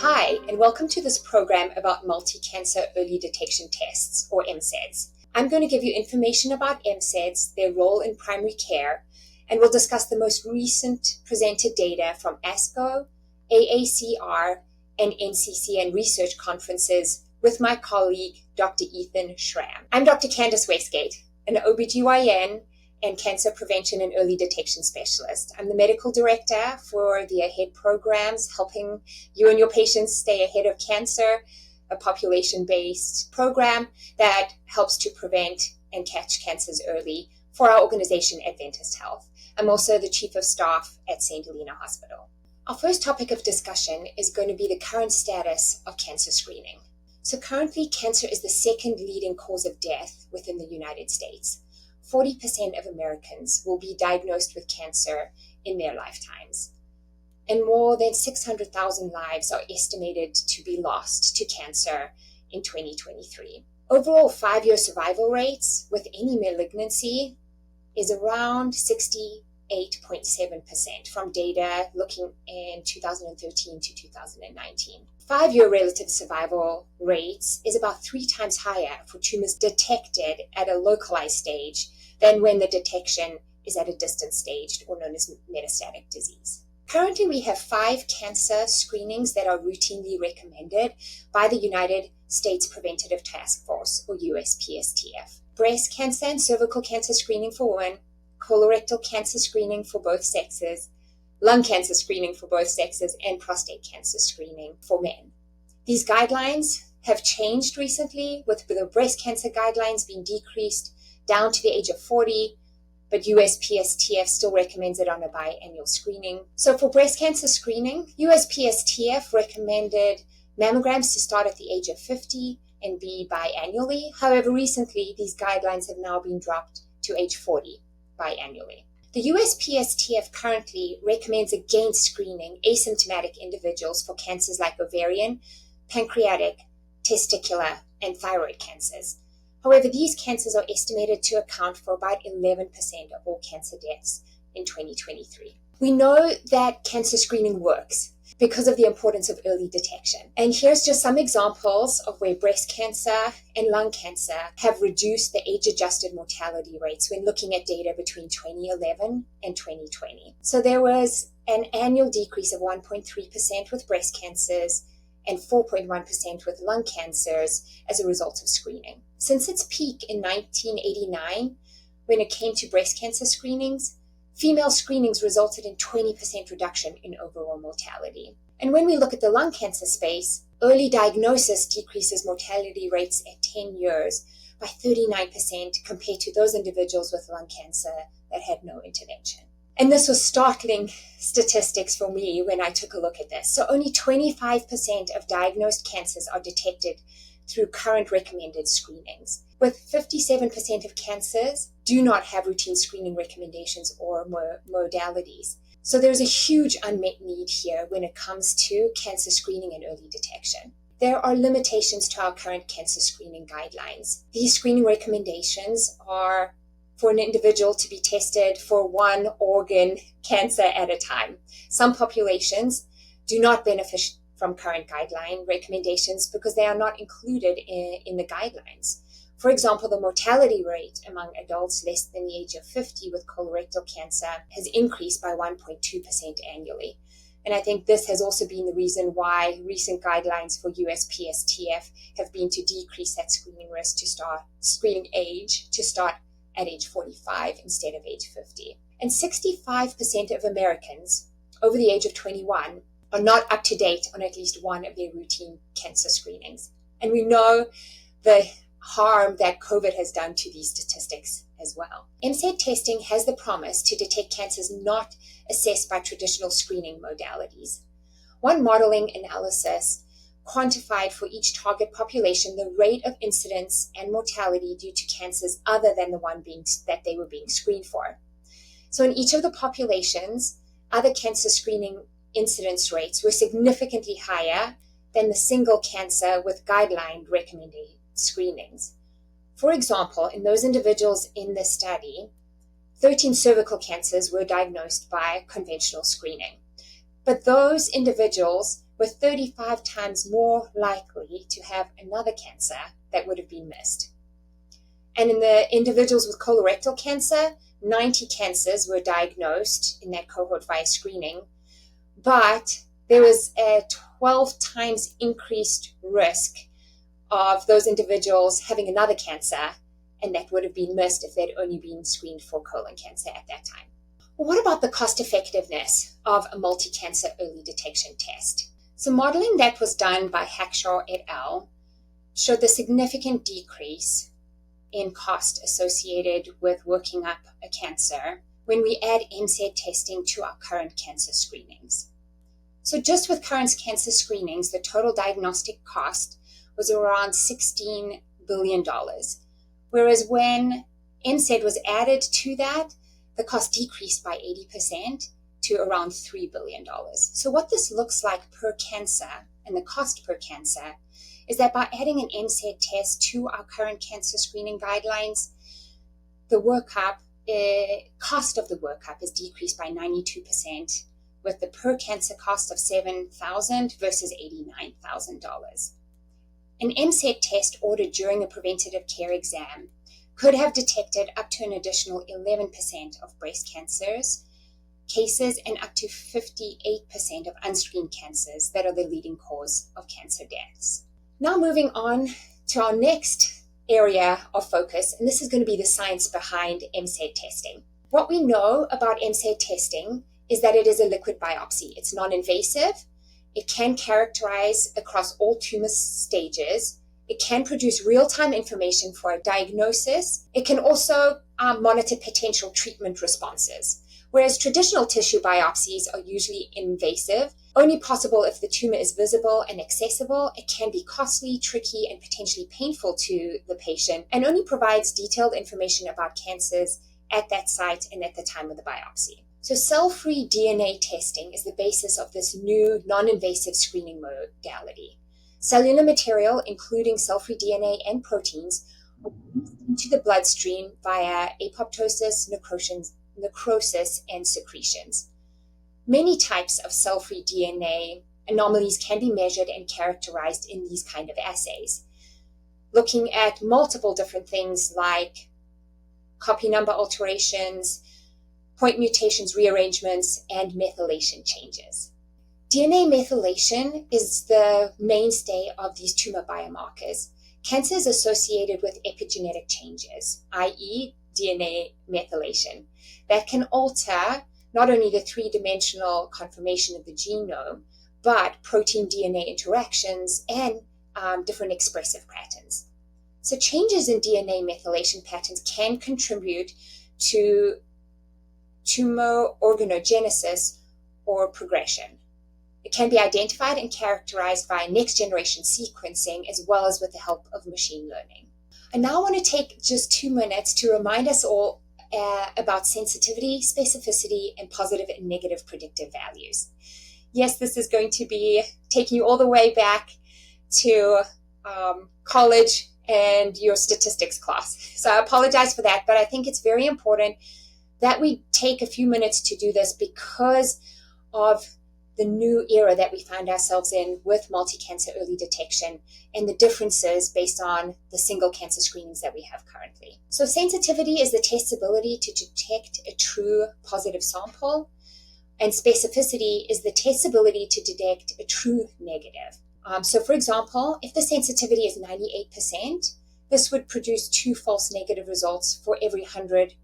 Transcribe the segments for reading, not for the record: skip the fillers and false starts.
Hi, and welcome to this program about multi-cancer early detection tests, or MCEDs. I'm going to give you information about MCEDs, their role in primary care, and we'll discuss the most recent presented data from ASCO, AACR, and NCCN research conferences with my colleague, Dr. Ethan Schramm. I'm Dr. Candace Westgate, an OBGYN and cancer prevention and early detection specialist. I'm the medical director for the AHEAD programs, helping you and your patients stay ahead of cancer, a population-based program that helps to prevent and catch cancers early for our organization, Adventist Health. I'm also the chief of staff at St. Helena Hospital. Our first topic of discussion is going to be the current status of cancer screening. So currently, cancer is the second leading cause of death within the United States. 40% of Americans will be diagnosed with cancer in their lifetimes. And more than 600,000 lives are estimated to be lost to cancer in 2023. Overall 5-year survival rates with any malignancy is around 68.7% from data looking in 2013 to 2019. 5-year relative survival rates is about 3 times higher for tumors detected at a localized stage than when the detection is at a distant stage or known as metastatic disease. Currently, we have 5 cancer screenings that are routinely recommended by the United States Preventative Task Force, or USPSTF. Breast cancer and cervical cancer screening for women, colorectal cancer screening for both sexes, lung cancer screening for both sexes, and prostate cancer screening for men. These guidelines have changed recently, with the breast cancer guidelines being decreased down to the age of 40, but USPSTF still recommends it on a biannual screening. So for breast cancer screening, USPSTF recommended mammograms to start at the age of 50 and be biannually. However, recently, these guidelines have now been dropped to age 40 biannually. The USPSTF currently recommends against screening asymptomatic individuals for cancers like ovarian, pancreatic, testicular, and thyroid cancers. However, these cancers are estimated to account for about 11% of all cancer deaths in 2023. We know that cancer screening works because of the importance of early detection. And here's just some examples of where breast cancer and lung cancer have reduced the age-adjusted mortality rates when looking at data between 2011 and 2020. So there was an annual decrease of 1.3% with breast cancers and 4.1% with lung cancers as a result of screening. Since its peak in 1989, when it came to breast cancer screenings, female screenings resulted in 20% reduction in overall mortality. And when we look at the lung cancer space, early diagnosis decreases mortality rates at 10 years by 39% compared to those individuals with lung cancer that had no intervention. And this was startling statistics for me when I took a look at this. So only 25% of diagnosed cancers are detected through current recommended screenings, with 57% of cancers do not have routine screening recommendations or modalities. So there's a huge unmet need here when it comes to cancer screening and early detection. There are limitations to our current cancer screening guidelines. These screening recommendations are for an individual to be tested for one organ cancer at a time. Some populations do not benefit from current guideline recommendations because they are not included in the guidelines. For example, the mortality rate among adults less than the age of 50 with colorectal cancer has increased by 1.2% annually. And I think this has also been the reason why recent guidelines for USPSTF have been to decrease that screening risk screening age to start at age 45 instead of age 50. And 65% of Americans over the age of 21 are not up to date on at least one of their routine cancer screenings. And we know the harm that COVID has done to these statistics as well. MCED testing has the promise to detect cancers not assessed by traditional screening modalities. One modeling analysis quantified for each target population the rate of incidence and mortality due to cancers other than the one that they were being screened for. So in each of the populations, other cancer screening incidence rates were significantly higher than the single cancer with guideline recommended screenings. For example, in those individuals in the study, 13 cervical cancers were diagnosed by conventional screening. But those individuals were 35 times more likely to have another cancer that would have been missed. And in the individuals with colorectal cancer, 90 cancers were diagnosed in that cohort via screening, but there was a 12 times increased risk of those individuals having another cancer, and that would have been missed if they'd only been screened for colon cancer at that time. Well, what about the cost effectiveness of a multi-cancer early detection test? So modeling that was done by Hackshaw et al. Showed the significant decrease in cost associated with working up a cancer when we add MCED testing to our current cancer screenings. So just with current cancer screenings, the total diagnostic cost was around $16 billion, whereas when MCED was added to that, the cost decreased by 80% to around $3 billion. So what this looks like per cancer and the cost per cancer is that by adding an MCED test to our current cancer screening guidelines, the workup, cost of the workup is decreased by 92%, with the per cancer cost of $7,000 versus $89,000. An MCED test ordered during a preventative care exam could have detected up to an additional 11% of breast cancers cases and up to 58% of unscreened cancers that are the leading cause of cancer deaths. Now moving on to our next area of focus, and this is going to be the science behind MCED testing. What we know about MCED testing is that it is a liquid biopsy. It's non-invasive. It can characterize across all tumor stages. It can produce real-time information for a diagnosis. It can also monitor potential treatment responses. Whereas traditional tissue biopsies are usually invasive, only possible if the tumor is visible and accessible. It can be costly, tricky, and potentially painful to the patient, and only provides detailed information about cancers at that site and at the time of the biopsy. So cell-free DNA testing is the basis of this new non-invasive screening modality. Cellular material, including cell-free DNA and proteins, are released into the bloodstream via apoptosis, necrosis, and secretions. Many types of cell-free DNA anomalies can be measured and characterized in these kind of assays, looking at multiple different things like copy number alterations, point mutations, rearrangements, and methylation changes. DNA methylation is the mainstay of these tumor biomarkers. Cancer is associated with epigenetic changes, i.e. DNA methylation, that can alter not only the three-dimensional conformation of the genome, but protein DNA interactions and different expressive patterns. So changes in DNA methylation patterns can contribute to tumor organogenesis or progression. It can be identified and characterized by next-generation sequencing as well as with the help of machine learning. I now want to take just 2 minutes to remind us all about sensitivity, specificity, and positive and negative predictive values. Yes, this is going to be taking you all the way back to college and your statistics class. So I apologize for that, but I think it's very important that we take a few minutes to do this because of the new era that we find ourselves in with multi-cancer early detection and the differences based on the single cancer screenings that we have currently. So sensitivity is the test's ability to detect a true positive sample, and specificity is the test's ability to detect a true negative. So for example, if the sensitivity is 98%, this would produce 2 false negative results for every 100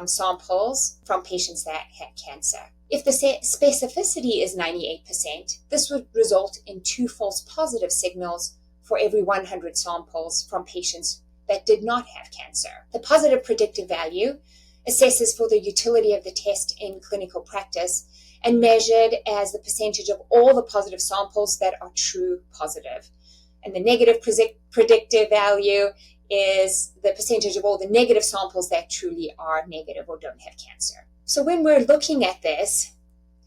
samples from patients that had cancer. If the specificity is 98%, this would result in 2 false positive signals for every 100 samples from patients that did not have cancer. The positive predictive value assesses for the utility of the test in clinical practice and measured as the percentage of all the positive samples that are true positive. And the negative predictive value is the percentage of all the negative samples that truly are negative or don't have cancer. So when we're looking at this,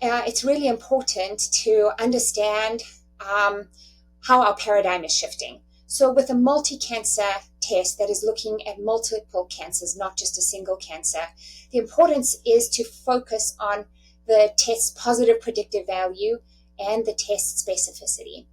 it's really important to understand how our paradigm is shifting. So with a multi-cancer test that is looking at multiple cancers, not just a single cancer, the importance is to focus on the test's positive predictive value and the test specificity.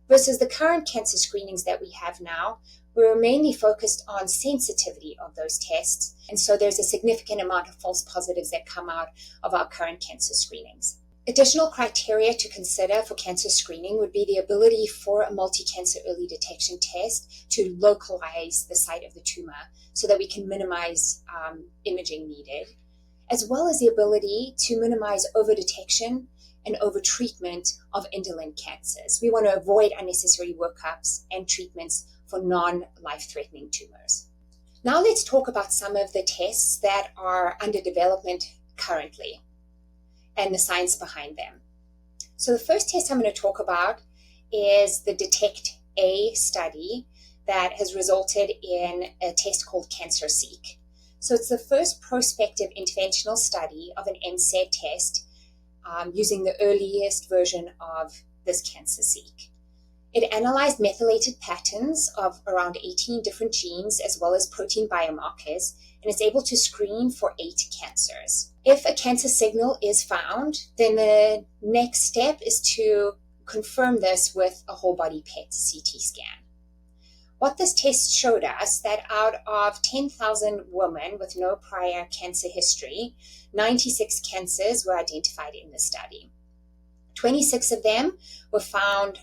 Versus the current cancer screenings that we have now, we're mainly focused on sensitivity of those tests. And so there's a significant amount of false positives that come out of our current cancer screenings. Additional criteria to consider for cancer screening would be the ability for a multi-cancer early detection test to localize the site of the tumor so that we can minimize imaging needed, as well as the ability to minimize over-detection and over-treatment of indolent cancers. We want to avoid unnecessary workups and treatments for non-life-threatening tumors. Now let's talk about some of the tests that are under development currently and the science behind them. So the first test I'm going to talk about is the DETECT-A study that has resulted in a test called CancerSeek. So it's the first prospective interventional study of an MCED test using the earliest version of this CancerSeek. It analyzed methylated patterns of around 18 different genes as well as protein biomarkers, and is able to screen for 8 cancers. If a cancer signal is found, then the next step is to confirm this with a whole body PET CT scan. What this test showed us that out of 10,000 women with no prior cancer history, 96 cancers were identified in the study. 26 of them were found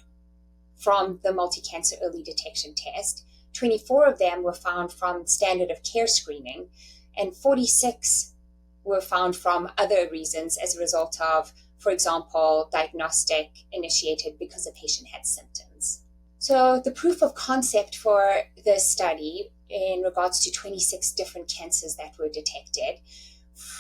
from the multi-cancer early detection test. 24 of them were found from standard of care screening, and 46 were found from other reasons as a result of, for example, diagnostic initiated because a patient had symptoms. So the proof of concept for this study in regards to 26 different cancers that were detected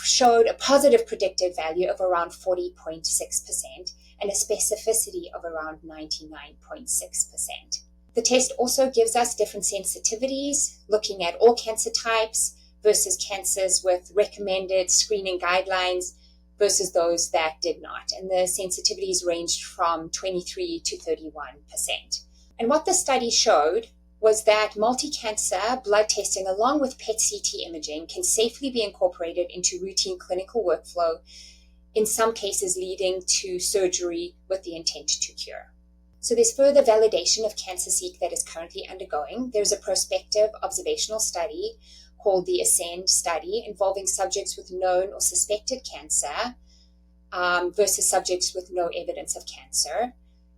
showed a positive predictive value of around 40.6% and a specificity of around 99.6%. The test also gives us different sensitivities, looking at all cancer types versus cancers with recommended screening guidelines versus those that did not. And the sensitivities ranged from 23 to 31%. And what the study showed was that multi-cancer blood testing along with PET-CT imaging can safely be incorporated into routine clinical workflow, in some cases leading to surgery with the intent to cure. So there's further validation of CancerSeek that is currently undergoing. There's a prospective observational study called the ASCEND study involving subjects with known or suspected cancer versus subjects with no evidence of cancer.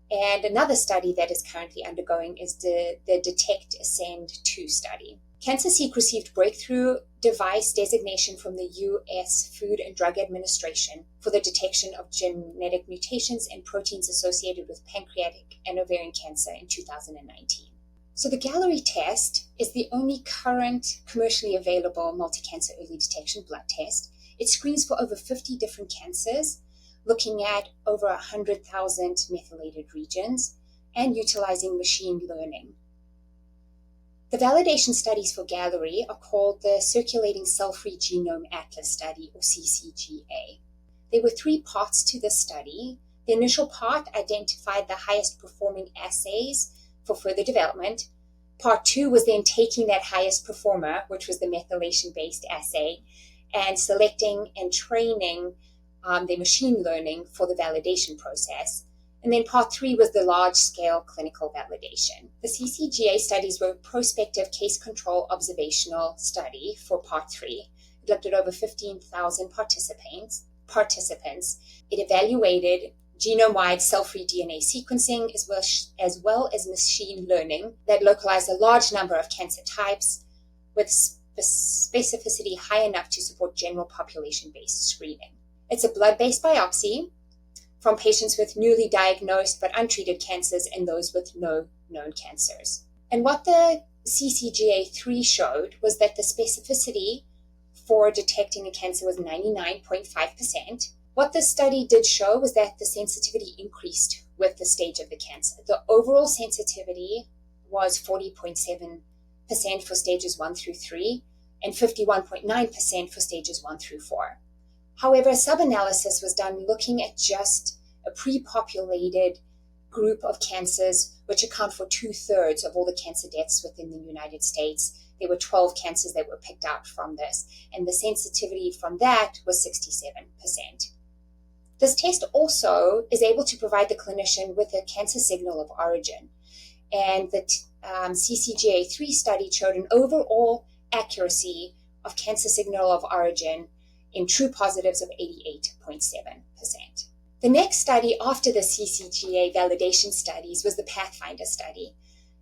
And another study that is currently undergoing is the DETECT-ASCEND-2 study. CancerSeek received breakthrough device designation from the U.S. Food and Drug Administration for the detection of genetic mutations and proteins associated with pancreatic and ovarian cancer in 2019. So the Gallery test is the only current commercially available multi-cancer early detection blood test. It screens for over 50 different cancers, looking at over 100,000 methylated regions and utilizing machine learning. The validation studies for Gallery are called the Circulating Cell-Free Genome Atlas Study, or CCGA. There were 3 parts to this study. The initial part identified the highest performing assays for further development. Part 2 was then taking that highest performer, which was the methylation-based assay, and selecting and training their machine learning for the validation process. And then part 3 was the large-scale clinical validation. The CCGA studies were a prospective case control observational study for part 3. It looked at over 15,000 participants. It evaluated genome-wide cell-free DNA sequencing as well as machine learning that localized a large number of cancer types with specificity high enough to support general population-based screening. It's a blood-based biopsy from patients with newly diagnosed but untreated cancers and those with no known cancers. And what the CCGA-3 showed was that the specificity for detecting a cancer was 99.5%. What this study did show was that the sensitivity increased with the stage of the cancer. The overall sensitivity was 40.7% for stages 1 through 3 and 51.9% for stages 1 through 4. However, a sub-analysis was done looking at just a pre-populated group of cancers, which account for 2/3 of all the cancer deaths within the United States. There were 12 cancers that were picked out from this, and the sensitivity from that was 67%. This test also is able to provide the clinician with a cancer signal of origin. And the CCGA-3 study showed an overall accuracy of cancer signal of origin in true positives of 88.7%. The next study after the CCGA validation studies was the Pathfinder study,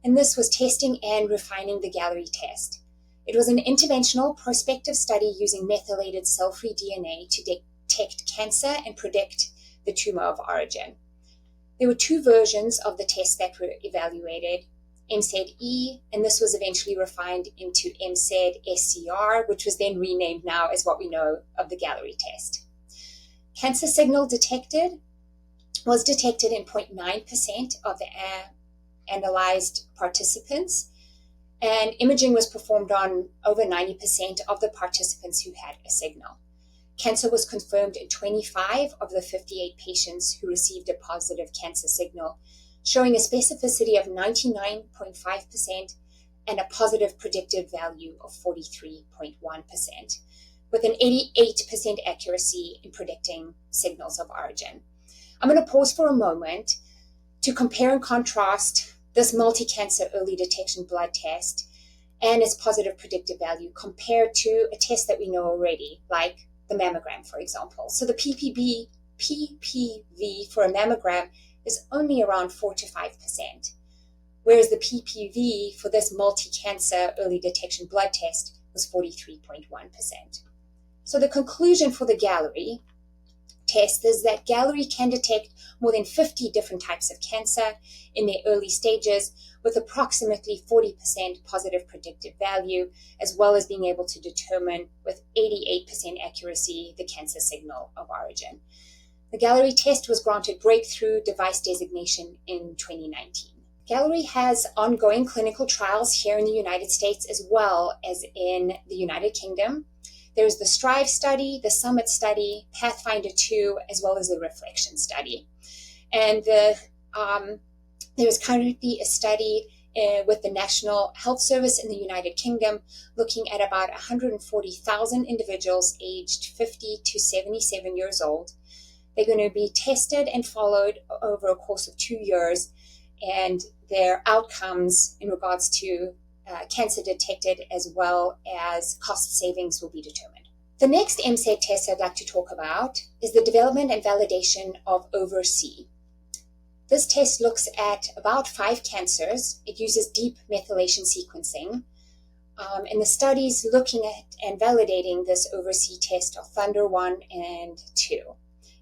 and this was testing and refining the Gallery test. It was an interventional prospective study using methylated cell-free DNA to detect cancer and predict the tumor of origin. There were two versions of the test that were evaluated, MCED, and this was eventually refined into MCED-SCR, which was then renamed now as what we know of the Gallery test. Cancer signal was detected in 0.9% of the analyzed participants, and imaging was performed on over 90% of the participants who had a signal. Cancer was confirmed in 25 of the 58 patients who received a positive cancer signal, showing a specificity of 99.5% and a positive predictive value of 43.1%, with an 88% accuracy in predicting signals of origin. I'm going to pause for a moment to compare and contrast this multi-cancer early detection blood test and its positive predictive value compared to a test that we know already, like the mammogram, for example. So the PPV for a mammogram is only around 4 to 5%, whereas the PPV for this multi-cancer early detection blood test was 43.1%. So the conclusion for the Gallery test is that Gallery can detect more than 50 different types of cancer in their early stages with approximately 40% positive predictive value, as well as being able to determine with 88% accuracy the cancer signal of origin. The Gallery test was granted breakthrough device designation in 2019. Gallery has ongoing clinical trials here in the United States as well as in the United Kingdom. There's the STRIVE study, the SUMMIT study, Pathfinder 2, as well as the Reflection study. And there is currently a study with the National Health Service in the United Kingdom looking at about 140,000 individuals aged 50 to 77 years old. They're going to be tested and followed over a course of 2 years, and their outcomes in regards to cancer detected as well as cost savings will be determined. The next MCED test I'd like to talk about is the development and validation of OverC. This test looks at about 5 cancers. It uses deep methylation sequencing. And the studies looking at and validating this OverC test are Thunder 1 and 2.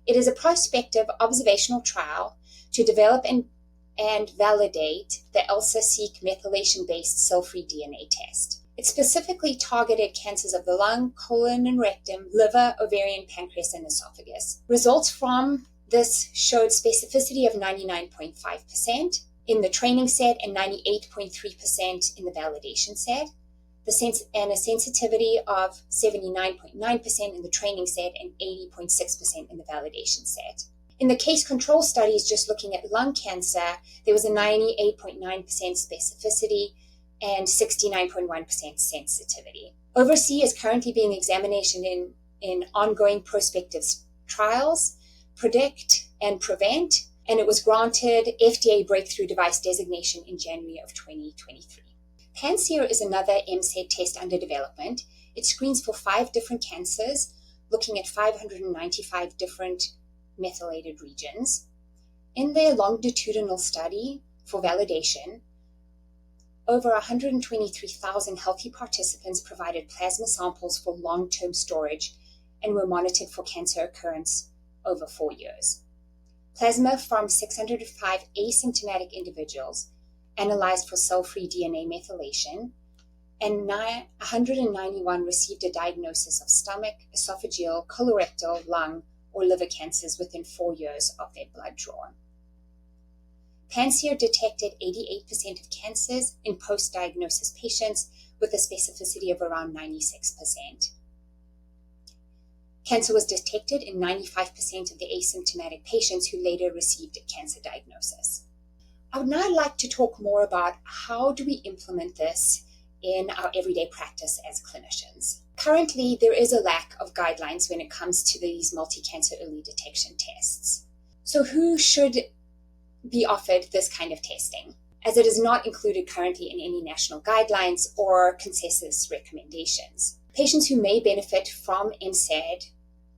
It is a prospective observational trial to develop and validate the ELSA-seq methylation-based cell-free DNA test. It specifically targeted cancers of the lung, colon and rectum, liver, ovarian, pancreas, and esophagus. Results from this showed specificity of 99.5% in the training set and 98.3% in the validation set, and a sensitivity of 79.9% in the training set and 80.6% in the validation set. In the case control studies, just looking at lung cancer, there was a 98.9% specificity and 69.1% sensitivity. OverC is currently being examined in ongoing prospective trials, PREDICT and PREVENT, and it was granted FDA breakthrough device designation in January of 2023. PanSEER is another MCED test under development. It screens for 5 different cancers, looking at 595 different methylated regions. In their longitudinal study for validation, over 123,000 healthy participants provided plasma samples for long-term storage and were monitored for cancer occurrence over 4 years. Plasma from 605 asymptomatic individuals analyzed for cell-free DNA methylation, and 191 received a diagnosis of stomach, esophageal, colorectal, lung, or liver cancers within 4 years of their blood draw. PanSEER detected 88% of cancers in post-diagnosis patients with a specificity of around 96%. Cancer was detected in 95% of the asymptomatic patients who later received a cancer diagnosis. I would now like to talk more about how do we implement this in our everyday practice as clinicians. Currently, there is a lack of guidelines when it comes to these multi-cancer early detection tests. So who should be offered this kind of testing, as it is not included currently in any national guidelines or consensus recommendations? Patients who may benefit from MCED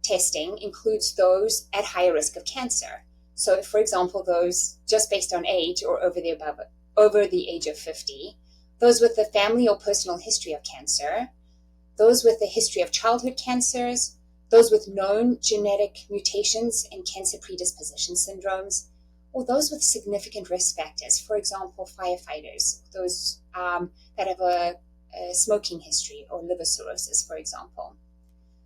testing includes those at higher risk of cancer. So, for example, those just based on age or over the age of 50, those with a family or personal history of cancer, those with a history of childhood cancers, those with known genetic mutations and cancer predisposition syndromes, or those with significant risk factors, for example, firefighters, those that have a smoking history or liver cirrhosis, for example.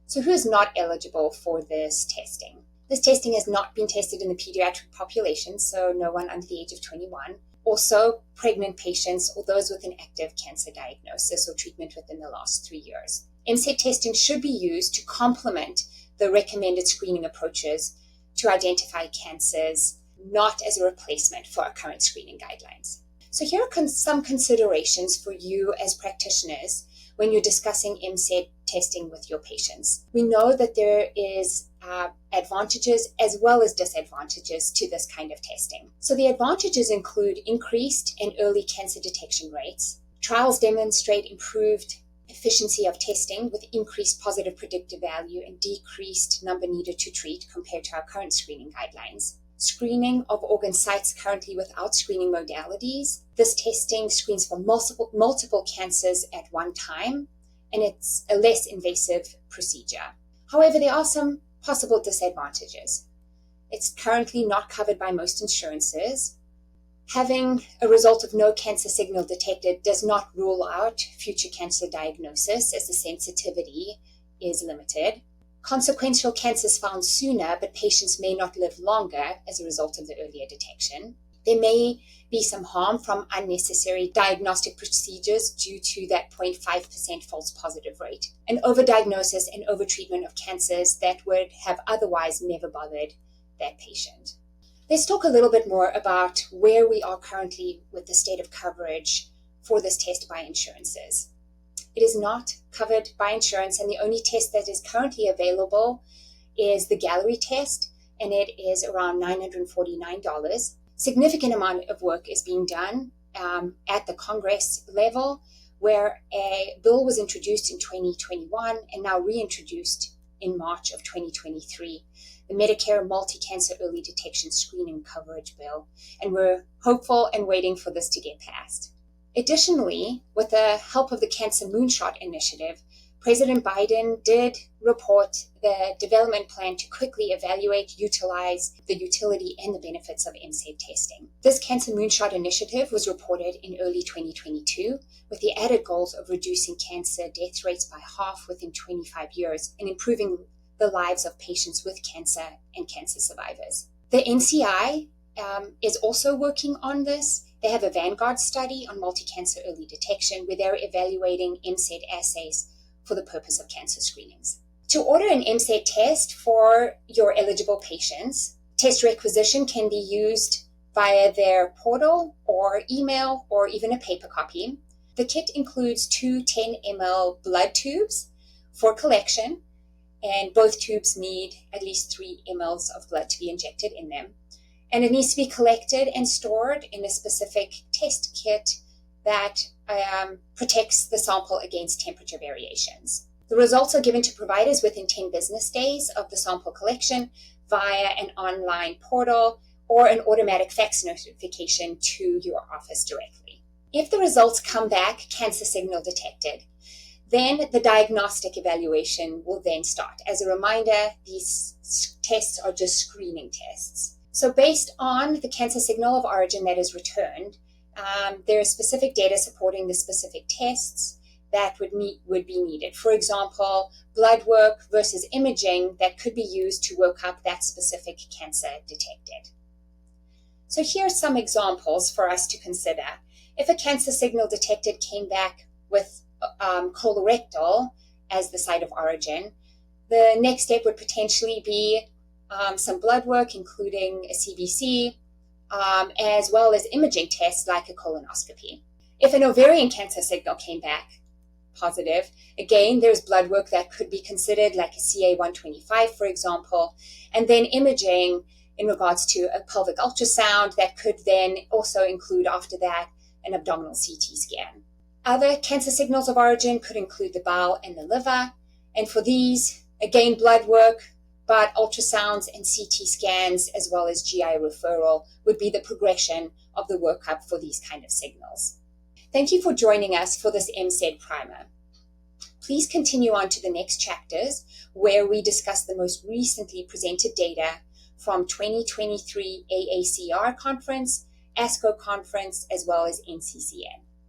So who is not eligible for this testing? This testing has not been tested in the pediatric population, so no one under the age of 21. Also, pregnant patients or those with an active cancer diagnosis or treatment within the last 3 years. MCED testing should be used to complement the recommended screening approaches to identify cancers, not as a replacement for our current screening guidelines. So here are some considerations for you as practitioners when you're discussing MCED testing with your patients. We know that there is advantages as well as disadvantages to this kind of testing. So the advantages include increased and early cancer detection rates. Trials demonstrate improved efficiency of testing with increased positive predictive value and decreased number needed to treat compared to our current screening guidelines. Screening of organ sites currently without screening modalities. This testing screens for multiple cancers at one time, and it's a less invasive procedure. However, there are some possible disadvantages. It's currently not covered by most insurances. Having a result of no cancer signal detected does not rule out future cancer diagnosis, as the sensitivity is limited. Consequential cancers found sooner, but patients may not live longer as a result of the earlier detection. There may be some harm from unnecessary diagnostic procedures due to that 0.5% false positive rate, and overdiagnosis and overtreatment of cancers that would have otherwise never bothered that patient. Let's talk a little bit more about where we are currently with the state of coverage for this test by insurances. It is not covered by insurance, and the only test that is currently available is the Gallery test, and it is around $949. Significant amount of work is being done at the Congress level, where a bill was introduced in 2021 and now reintroduced in March of 2023, the Medicare Multi-Cancer Early Detection Screening Coverage Bill, and we're hopeful and waiting for this to get passed. Additionally, with the help of the Cancer Moonshot Initiative, President Biden did report the development plan to quickly evaluate, utilize the utility and the benefits of MCED testing. This Cancer Moonshot Initiative was reported in early 2022 with the added goals of reducing cancer death rates by half within 25 years and improving the lives of patients with cancer and cancer survivors. The NCI is also working on this. They have a Vanguard study on multi-cancer early detection where they're evaluating MCED assays for the purpose of cancer screenings. To order an MCED test for your eligible patients, test requisition can be used via their portal or email or even a paper copy. The kit includes 2 10 ml blood tubes for collection, and both tubes need at least 3 mLs of blood to be injected in them. And it needs to be collected and stored in a specific test kit that protects the sample against temperature variations. The results are given to providers within 10 business days of the sample collection via an online portal or an automatic fax notification to your office directly. If the results come back cancer signal detected, then the diagnostic evaluation will then start. As a reminder, these tests are just screening tests. So based on the cancer signal of origin that is returned, there is specific data supporting the specific tests that would be needed. For example, blood work versus imaging that could be used to work up that specific cancer detected. So here are some examples for us to consider. If a cancer signal detected came back with colorectal as the site of origin, the next step would potentially be some blood work, including a CBC, as well as imaging tests like a colonoscopy. If an ovarian cancer signal came back positive, again, there's blood work that could be considered, like a CA-125, for example, and then imaging in regards to a pelvic ultrasound that could then also include, after that, an abdominal CT scan. Other cancer signals of origin could include the bowel and the liver, and for these, again, blood work, but ultrasounds and CT scans, as well as GI referral, would be the progression of the workup for these kind of signals. Thank you for joining us for this MCED primer. Please continue on to the next chapters, where we discuss the most recently presented data from 2023 AACR conference, ASCO conference, as well as NCCN.